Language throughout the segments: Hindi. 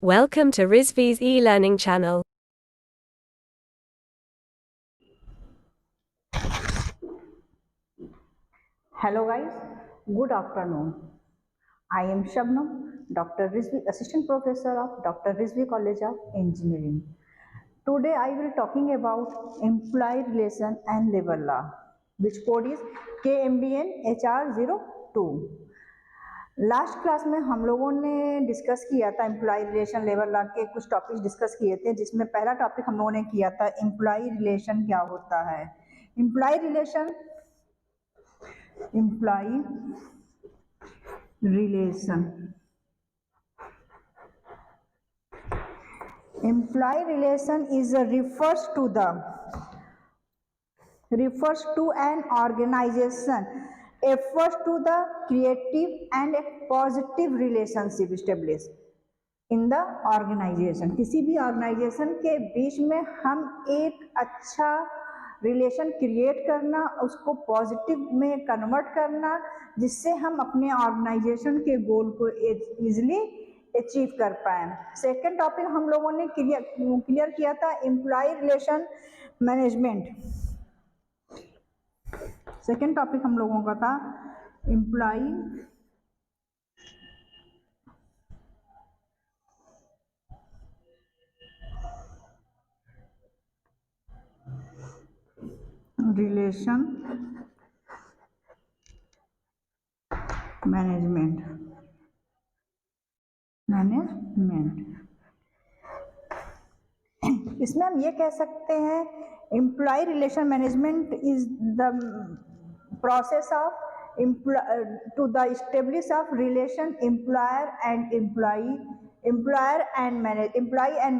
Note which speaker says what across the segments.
Speaker 1: Welcome to Rizvi's e-learning channel.
Speaker 2: Hello guys, good afternoon. I am Shabnam, Dr. Rizvi, Assistant Professor of Dr. Rizvi College of Engineering. Today I will talking about employee relation and labor law, which code is KMBN HR02. Last class में हम लोगों ने डिस्कस किया था एम्प्लॉय रिलेशन लेबर लॉ के कुछ टॉपिक्स डिस्कस किए थे, जिसमें पहला टॉपिक हम लोगों ने किया था एम्प्लॉय रिलेशन क्या होता है। Employee relation relation employee relation is refers to an organization efforts to the creative and a positive relationship established in the organisation. किसी भी ऑर्गेनाइजेशन के बीच में हम एक अच्छा रिलेशन क्रिएट करना, उसको पॉजिटिव में कन्वर्ट करना, जिससे हम अपने ऑर्गेनाइजेशन के गोल को इजीली अचीव कर पाए। सेकेंड टॉपिक हम लोगों ने क्लियर किया था employee relation management. Second topic हम लोगों का था एम्प्लॉय रिलेशन मैनेजमेंट। इसमें हम ये कह सकते हैं employee relation management is the process of to the establish of relation employer and employee, employer and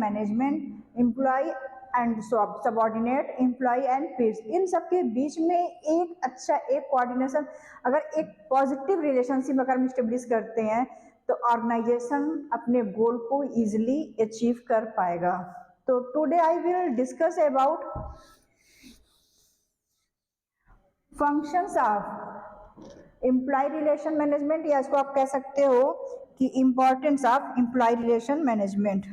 Speaker 2: management, employee and subordinate, employ and peers, इन सबके बीच में एक अच्छा एक कोऑर्डिनेशन, अगर एक पॉजिटिव रिलेशनशिप अगर हम स्टेब्लिश करते हैं तो ऑर्गेनाइजेशन अपने गोल को इजीली अचीव कर पाएगा। तो today I will discuss about functions of employee relation management, या इसको आप कह सकते हो कि importance of employee relation management.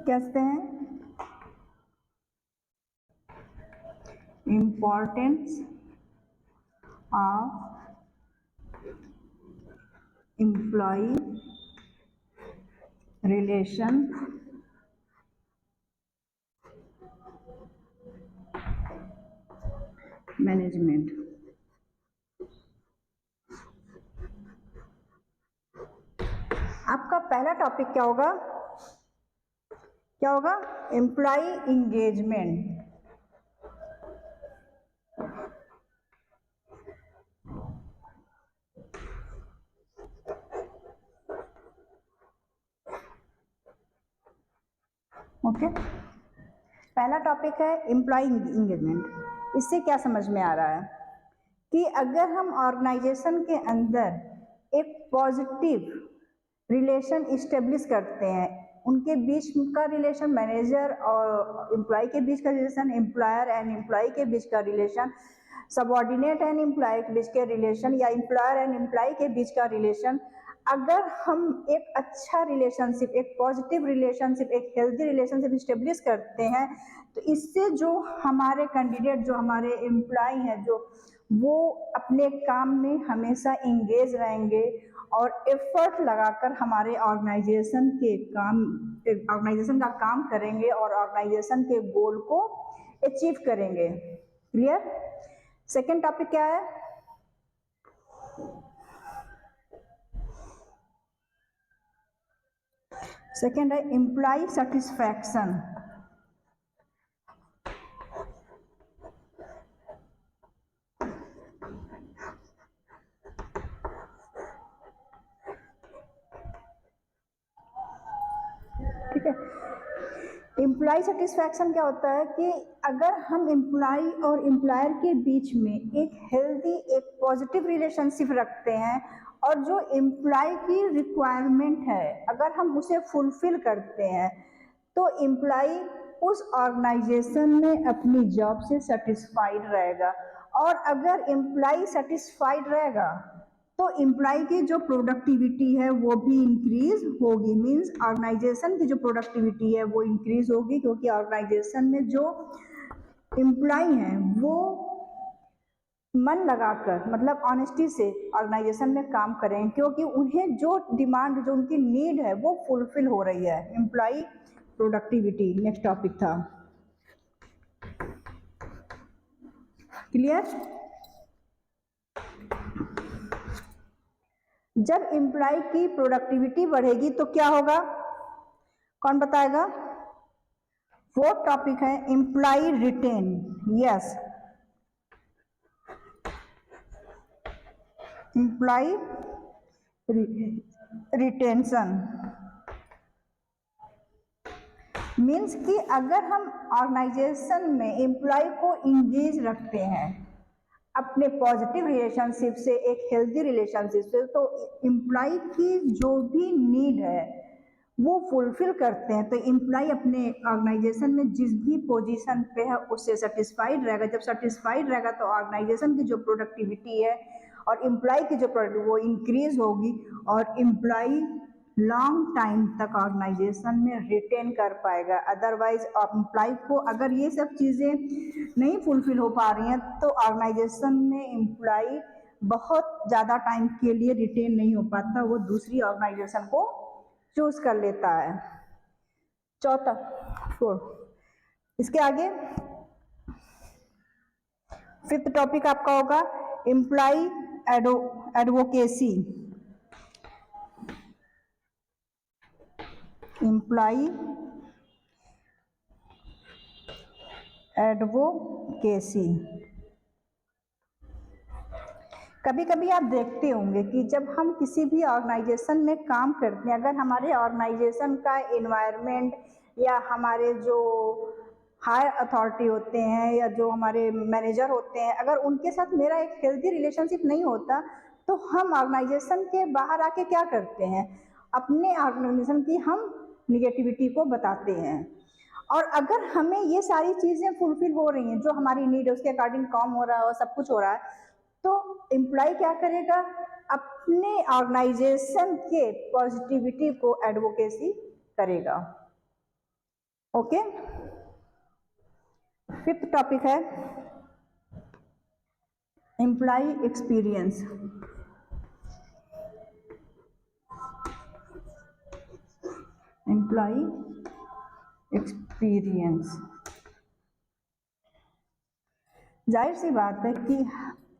Speaker 2: कहते हैं importance of employee relation management. आपका पहला टॉपिक क्या होगा? Employee engagement. ओके, पहला टॉपिक है एम्प्लॉय इंगेजमेंट। इससे क्या समझ में आ रहा है कि अगर हम ऑर्गेनाइजेशन के अंदर एक पॉजिटिव रिलेशन इस्टेब्लिश करते हैं, उनके बीच का रिलेशन, मैनेजर और एम्प्लॉय के बीच का रिलेशन, एम्प्लॉयर एंड एम्प्लॉय के बीच का रिलेशन, सबॉर्डिनेट एंड एम्प्लॉय के बीच के रिलेशन, या एम्प्लॉयर एंड एम्प्लॉय के बीच का रिलेशन, अगर हम एक अच्छा रिलेशनशिप, एक पॉजिटिव रिलेशनशिप, एक हेल्दी रिलेशनशिप इस्टेब्लिश करते हैं, तो इससे जो हमारे कैंडिडेट, जो हमारे एम्प्लॉय हैं, जो वो अपने काम में हमेशा इंगेज रहेंगे और एफर्ट लगाकर हमारे ऑर्गेनाइजेशन का काम करेंगे और ऑर्गेनाइजेशन के गोल को अचीव करेंगे। क्लियर? सेकेंड टॉपिक क्या है? सेकेंड है एम्प्लॉय सेटिस्फैक्शन। ठीक है, एम्प्लॉय सेटिस्फैक्शन क्या होता है कि अगर हम एम्प्लॉय और एम्प्लॉयर के बीच में एक हेल्दी, एक पॉजिटिव रिलेशनशिप रखते हैं और जो एम्प्लॉय की रिक्वायरमेंट है अगर हम उसे फुलफिल करते हैं, तो एम्प्लॉय उस ऑर्गेनाइजेशन में अपनी जॉब से सेटिस्फाइड रहेगा और अगर एम्प्लॉय सेटिस्फाइड रहेगा तो एम्प्लॉय की जो प्रोडक्टिविटी है वो भी इंक्रीज होगी, मीन्स ऑर्गेनाइजेशन की जो प्रोडक्टिविटी है वो इंक्रीज होगी, क्योंकि ऑर्गेनाइजेशन में जो एम्प्लॉय हैं वो मन लगाकर, मतलब ऑनेस्टी से ऑर्गेनाइजेशन में काम करें, क्योंकि उन्हें जो डिमांड, जो उनकी नीड है वो फुलफिल हो रही है। एम्प्लॉय प्रोडक्टिविटी नेक्स्ट टॉपिक था। क्लियर? जब एम्प्लॉय की प्रोडक्टिविटी बढ़ेगी तो क्या होगा, कौन बताएगा? वो टॉपिक है employee retain. Yes, employee retention means कि अगर हम ऑर्गेनाइजेशन में एम्प्लॉय को इंगेज रखते हैं अपने पॉजिटिव रिलेशनशिप से, एक हेल्दी रिलेशनशिप से, तो एम्प्लॉय की जो भी नीड है वो फुलफिल करते हैं, तो एम्प्लॉय अपने ऑर्गेनाइजेशन में जिस भी पोजीशन पे है उससे सेटिस्फाइड रहेगा। जब सेटिस्फाइड रहेगा तो ऑर्गेनाइजेशन की जो प्रोडक्टिविटी है और एम्प्लॉय की जो प्रोडक्ट वो इंक्रीज होगी, और एम्प्लॉय लॉन्ग टाइम तक ऑर्गेनाइजेशन में रिटेन कर पाएगा। अदरवाइज एम्प्लॉय को अगर ये सब चीज़ें नहीं फुलफिल हो पा रही हैं तो ऑर्गेनाइजेशन में एम्प्लॉय बहुत ज़्यादा टाइम के लिए रिटेन नहीं हो पाता, वो दूसरी ऑर्गेनाइजेशन को चूज कर लेता है। चौथा, इसके आगे फिफ्थ टॉपिक आपका होगा एम्प्लॉय एडवोकेसी। एम्प्लॉय एडवोकेसी, कभी कभी आप देखते होंगे कि जब हम किसी भी ऑर्गेनाइजेशन में काम करते हैं, अगर हमारे ऑर्गेनाइजेशन का एनवायरनमेंट या हमारे जो हायर अथॉरिटी होते हैं या जो हमारे मैनेजर होते हैं, अगर उनके साथ मेरा एक हेल्दी रिलेशनशिप नहीं होता तो हम ऑर्गेनाइजेशन के बाहर आके क्या करते हैं, अपने ऑर्गेनाइजेशन की हम निगेटिविटी को बताते हैं। और अगर हमें ये सारी चीज़ें फुलफिल हो रही हैं, जो हमारी नीड है उसके अकॉर्डिंग काम हो रहा है और सब कुछ हो रहा है, तो एम्प्लॉय क्या करेगा, अपने ऑर्गेनाइजेशन के पॉजिटिविटी को एडवोकेसी करेगा। ओके, फिफ्थ टॉपिक है एम्प्लॉय एक्सपीरियंस। एम्प्लॉय एक्सपीरियंस, जाहिर सी बात है कि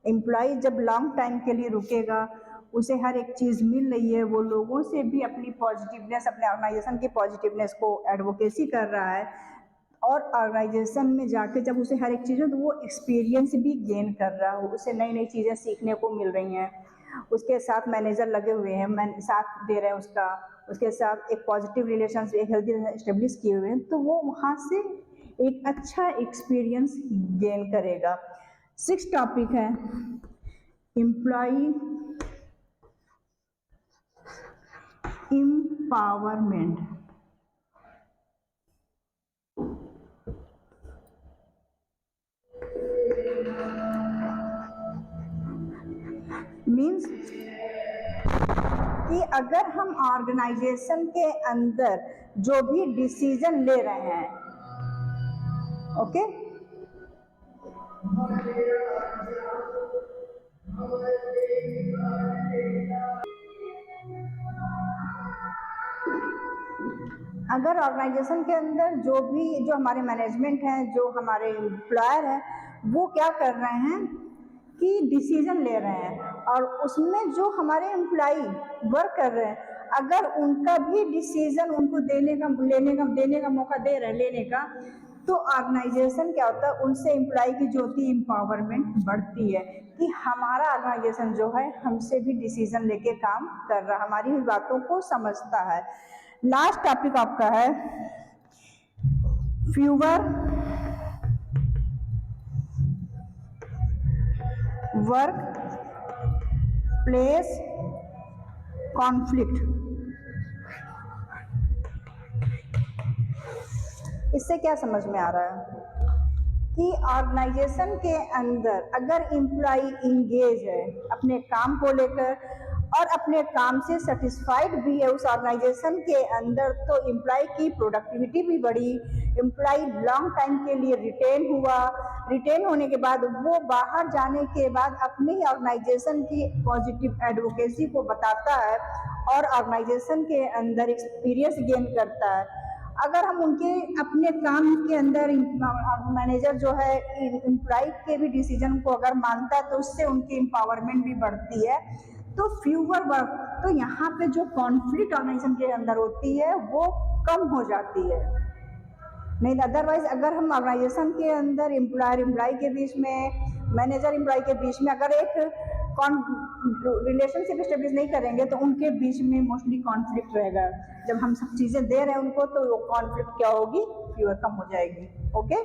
Speaker 2: एम्प्लॉय जब लॉन्ग टाइम के लिए रुकेगा, उसे हर एक चीज़ मिल रही है, वो लोगों से भी अपनी पॉजिटिवनेस, अपने ऑर्गेनाइजेशन की पॉजिटिवनेस को एडवोकेसी कर रहा है, और ऑर्गेनाइजेशन में जाके जब उसे हर एक चीज़ तो वो एक्सपीरियंस भी गेन कर रहा हो, उसे नई नई चीज़ें सीखने को मिल रही हैं, उसके साथ मैनेजर लगे हुए हैं, साथ दे रहे हैं उसका, उसके साथ एक पॉजिटिव रिलेशन, एक हेल्दी इस्टेब्लिश किए हुए हैं, तो वो वहाँ से एक अच्छा एक्सपीरियंस गेन करेगा। सिक्स टॉपिक है एम्प्लॉय एम्पावरमेंट। मीन्स कि अगर हम ऑर्गेनाइजेशन के अंदर जो भी डिसीजन ले रहे हैं, ओके, अगर ऑर्गेनाइजेशन के अंदर जो हमारे मैनेजमेंट हैं, जो हमारे एम्प्लॉयर हैं, वो क्या कर रहे हैं कि डिसीजन ले रहे हैं, और उसमें जो हमारे एम्प्लॉय वर्क कर रहे हैं, अगर उनका भी डिसीजन उनको देने का मौका दे रहे हैं, लेने का, तो ऑर्गेनाइजेशन क्या होता है, उनसे एम्प्लॉय की जो होती है एम्पावरमेंट बढ़ती है, कि हमारा ऑर्गेनाइजेशन जो है हमसे भी डिसीजन लेके काम कर रहा है, हमारी बातों को समझता है। लास्ट टॉपिक आपका है फ्यूअर वर्क प्लेस कॉन्फ्लिक्ट। इससे क्या समझ में आ रहा है कि ऑर्गेनाइजेशन के अंदर अगर एम्प्लॉय इंगेज है अपने काम को लेकर और अपने काम से सेटिस्फाइड भी है उस ऑर्गेनाइजेशन के अंदर, तो एम्प्लॉय की प्रोडक्टिविटी भी बढ़ी, एम्प्लॉय लॉन्ग टाइम के लिए रिटेन हुआ, रिटेन होने के बाद वो बाहर जाने के बाद अपने ही ऑर्गेनाइजेशन की पॉजिटिव एडवोकेसी को बताता है और ऑर्गेनाइजेशन के अंदर एक्सपीरियंस गेन करता है। अगर हम उनके अपने काम के अंदर मैनेजर जो है एम्प्लॉय के भी डिसीजन को अगर मानता है तो उससे उनकी एम्पावरमेंट भी बढ़ती है, तो फ्यूअर वर्क, तो यहाँ पे जो कॉन्फ्लिक्ट ऑर्गेनाइजेशन के अंदर होती है वो कम हो जाती है। नहीं अदरवाइज अगर हम ऑर्गेनाइजेशन के अंदर एम्प्लॉयर एम्प्लॉय के बीच में, मैनेजर एम्प्लॉय के बीच में अगर एक रिलेशनशिप स्टेब्लिश नहीं करेंगे तो उनके बीच में मोस्टली कॉन्फ्लिक्ट रहेगा। जब हम सब चीज़ें दे रहे हैं उनको तो वो कॉन्फ्लिक्ट क्या होगी, फ्यूअर कम हो जाएगी। ओके।